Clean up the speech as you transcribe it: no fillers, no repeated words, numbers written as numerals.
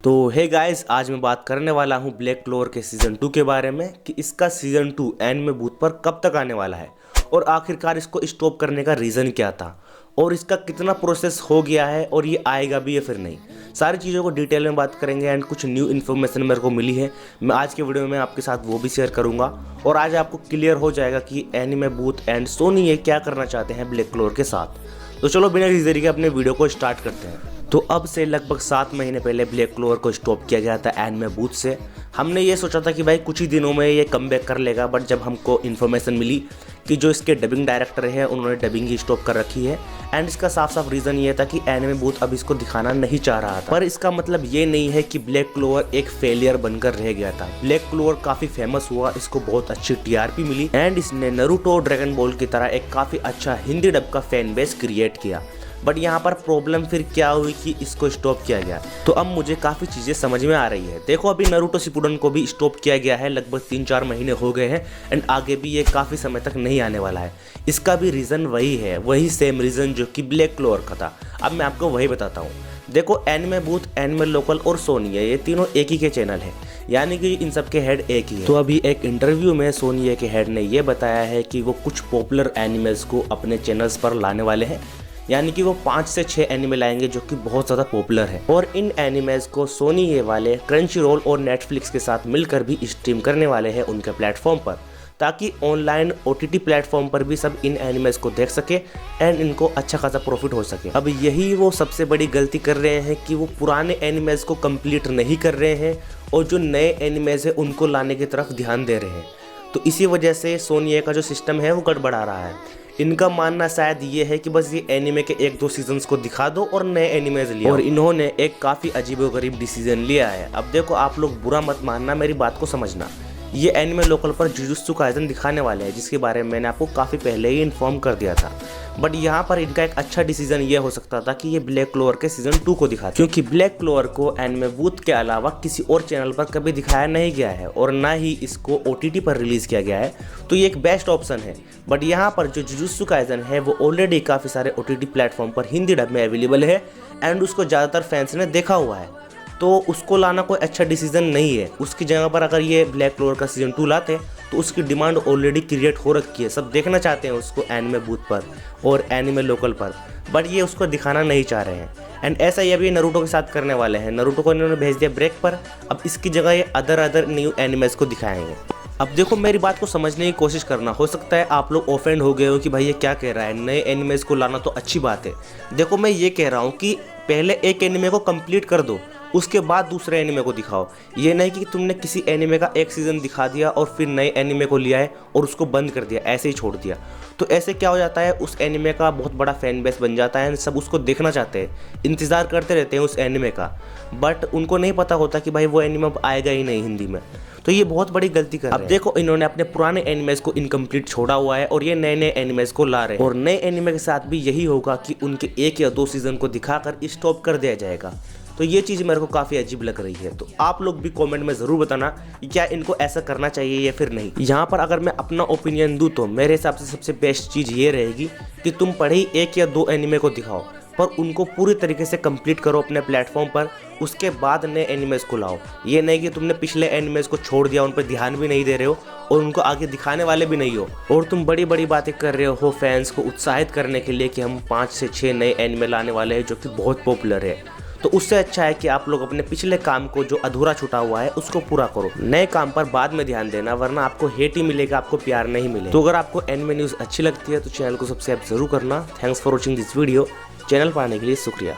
तो hey guys, आज मैं बात करने वाला हूँ ब्लैक क्लोवर के सीज़न 2 के बारे में कि इसका सीज़न 2 एनिमे बूथ पर कब तक आने वाला है और आखिरकार इसको स्टॉप करने का रीज़न क्या था और इसका कितना प्रोसेस हो गया है और ये आएगा भी या फिर नहीं। सारी चीज़ों को डिटेल में बात करेंगे एंड कुछ न्यू इन्फॉर्मेशन मेरे को मिली है, मैं आज के वीडियो में आपके साथ वो भी शेयर करूँगा और आज आपको क्लियर हो जाएगा कि एनिमे बूथ एंड सोनी ये क्या करना चाहते हैं ब्लैक क्लोवर के साथ। तो चलो बिना किसी देरी के अपने वीडियो को स्टार्ट करते हैं। तो अब से लगभग 7 महीने पहले ब्लैक क्लोवर को स्टॉप किया गया था एनिमे बूथ से। हमने ये सोचा था कि भाई कुछ ही दिनों में ये कमबैक कर लेगा, बट जब हमको इन्फॉर्मेशन मिली कि जो इसके डबिंग डायरेक्टर है उन्होंने डबिंग ही स्टॉप कर रखी है एंड इसका साफ साफ रीज़न ये था कि एनिमे बूथ अब इसको दिखाना नहीं चाह रहा था। पर इसका मतलब ये नहीं है कि ब्लैक क्लोवर एक फेलियर बनकर रह गया था। ब्लैक क्लोवर काफ़ी फेमस हुआ, इसको बहुत अच्छी टीआरपी मिली एंड इसने नारुतो ड्रैगन बॉल की तरह एक काफ़ी अच्छा हिंदी डब का फैन बेस क्रिएट किया। बट यहाँ पर प्रॉब्लम फिर क्या हुई कि इसको स्टॉप किया गया। तो अब मुझे काफ़ी चीज़ें समझ में आ रही है। देखो, अभी नारुतो शिपुडन को भी स्टॉप किया गया है, लगभग 3-4 महीने हो गए हैं एंड आगे भी ये काफ़ी समय तक नहीं आने वाला है। इसका भी रीज़न वही है, वही सेम रीज़न जो कि ब्लैक क्लोवर का था। अब मैं आपको वही बताता हूँ। देखो, एनिमे बूथ, एनिमे लोकल और सोनी है, ये तीनों एक ही के चैनल है, यानी कि इन सब के हेड एक ही है। तो अभी एक इंटरव्यू में सोनी के हेड ने ये बताया है कि वो कुछ पॉपुलर एनिमेज को अपने चैनल्स पर लाने वाले हैं, यानी कि वो 5 से 6 एनिमे लाएंगे जो कि बहुत ज़्यादा पॉपुलर है और इन एनिमेज को सोनी ये वाले क्रंचीरोल और नेटफ्लिक्स के साथ मिलकर भी स्ट्रीम करने वाले हैं उनके प्लेटफॉर्म पर, ताकि ऑनलाइन OTT प्लेटफॉर्म पर भी सब इन एनिमेज को देख सके एंड इनको अच्छा खासा प्रॉफिट हो सके। अब यही वो सबसे बड़ी गलती कर रहे हैं कि वो पुराने एनिमेज को कंप्लीट नहीं कर रहे हैं और जो नए एनिमेज है उनको लाने की तरफ ध्यान दे रहे हैं। तो इसी वजह से सोनी का जो सिस्टम है वो गड़बड़ा रहा है। इनका मानना शायद ये है कि बस ये एनिमे के 1-2 सीजन्स को दिखा दो और नए एनिमेज लिया, और इन्होंने एक काफ़ी अजीबोगरीब डिसीजन लिया है। अब देखो, आप लोग बुरा मत मानना, मेरी बात को समझना। ये एनिमे लोकल पर जुजुत्सु काइसेन दिखाने वाले हैं, जिसके बारे में मैंने आपको काफ़ी पहले ही इन्फॉर्म कर दिया था। बट यहाँ पर इनका एक अच्छा डिसीजन ये हो सकता था कि ये ब्लैक क्लोवर के सीजन 2 को दिखाते, क्योंकि ब्लैक क्लोवर को एनिमे बूथ के अलावा किसी और चैनल पर कभी दिखाया नहीं गया है और ना ही इसको OTT पर रिलीज़ किया गया है। तो ये एक बेस्ट ऑप्शन है। बट यहाँ पर जो जुजुत्सु काइसेन है वो ऑलरेडी काफ़ी सारे OTT प्लेटफॉर्म पर हिंदी डब में अवेलेबल है एंड उसको ज़्यादातर फैंस ने देखा हुआ है, तो उसको लाना कोई अच्छा डिसीजन नहीं है। उसकी जगह पर अगर ये ब्लैक क्लोवर का सीजन 2 लाते तो उसकी डिमांड ऑलरेडी क्रिएट हो रखी है, सब देखना चाहते हैं उसको एनिमे बूथ पर और एनिमे लोकल पर, बट ये उसको दिखाना नहीं चाह रहे हैं। एंड ऐसा ही अभी नारुतो के साथ करने वाले हैं। नारुतो को इन्होंने भेज दिया ब्रेक पर, अब इसकी जगह ये अदर न्यू एनिमेज को दिखाएंगे। अब देखो, मेरी बात को समझने की कोशिश करना। हो सकता है आप लोग ऑफेंड हो गए हो कि भाई ये क्या कह रहा है, नए एनिमेज को लाना तो अच्छी बात है। देखो, मैं ये कह रहा हूँ कि पहले एक एनिमे को कंप्लीट कर दो, उसके बाद दूसरे एनिमे को दिखाओ। ये नहीं कि तुमने किसी एनिमे का एक सीज़न दिखा दिया और फिर नए एनिमे को लिया है और उसको बंद कर दिया, ऐसे ही छोड़ दिया। तो ऐसे क्या हो जाता है, उस एनिमे का बहुत बड़ा फैन बेस बन जाता है, सब उसको देखना चाहते हैं, इंतज़ार करते रहते हैं उस एनिमे का, बट उनको नहीं पता होता कि भाई वो एनिमे अब आएगा ही नहीं हिंदी में। तो ये बहुत बड़ी गलती कर रहे हैं। अब देखो, इन्होंने अपने पुराने एनिमेज को इनकम्प्लीट छोड़ा हुआ है और ये नए एनिमेज को ला रहे हैं, और नए एनिमे के साथ भी यही होगा कि उनके 1 या 2 सीज़न को दिखाकर स्टॉप कर दिया जाएगा। तो ये चीज़ मेरे को काफ़ी अजीब लग रही है। तो आप लोग भी कमेंट में ज़रूर बताना कि क्या इनको ऐसा करना चाहिए या फिर नहीं। यहाँ पर अगर मैं अपना ओपिनियन दूँ तो मेरे हिसाब से सबसे बेस्ट चीज़ ये रहेगी कि तुम पढ़े ही 1 या 2 एनिमे को दिखाओ, पर उनको पूरी तरीके से कंप्लीट करो अपने प्लेटफॉर्म पर, उसके बाद नए एनिमेज को लाओ। ये नहीं कि तुमने पिछले एनिमेज को छोड़ दिया, उन पर ध्यान भी नहीं दे रहे हो और उनको आगे दिखाने वाले भी नहीं हो, और तुम बड़ी बड़ी बातें कर रहे हो फैंस को उत्साहित करने के लिए कि हम 5 से 6 नए एनिमे लाने वाले हैं जो कि बहुत पॉपुलर है। तो उससे अच्छा है कि आप लोग अपने पिछले काम को जो अधूरा छूटा हुआ है उसको पूरा करो, नए काम पर बाद में ध्यान देना, वरना आपको हेट ही मिलेगा, आपको प्यार नहीं मिलेगा। तो अगर आपको एनिमे न्यूज़ अच्छी लगती है तो चैनल को सब्सक्राइब जरूर करना। Thanks for watching this video. Channel पर आने के लिए शुक्रिया।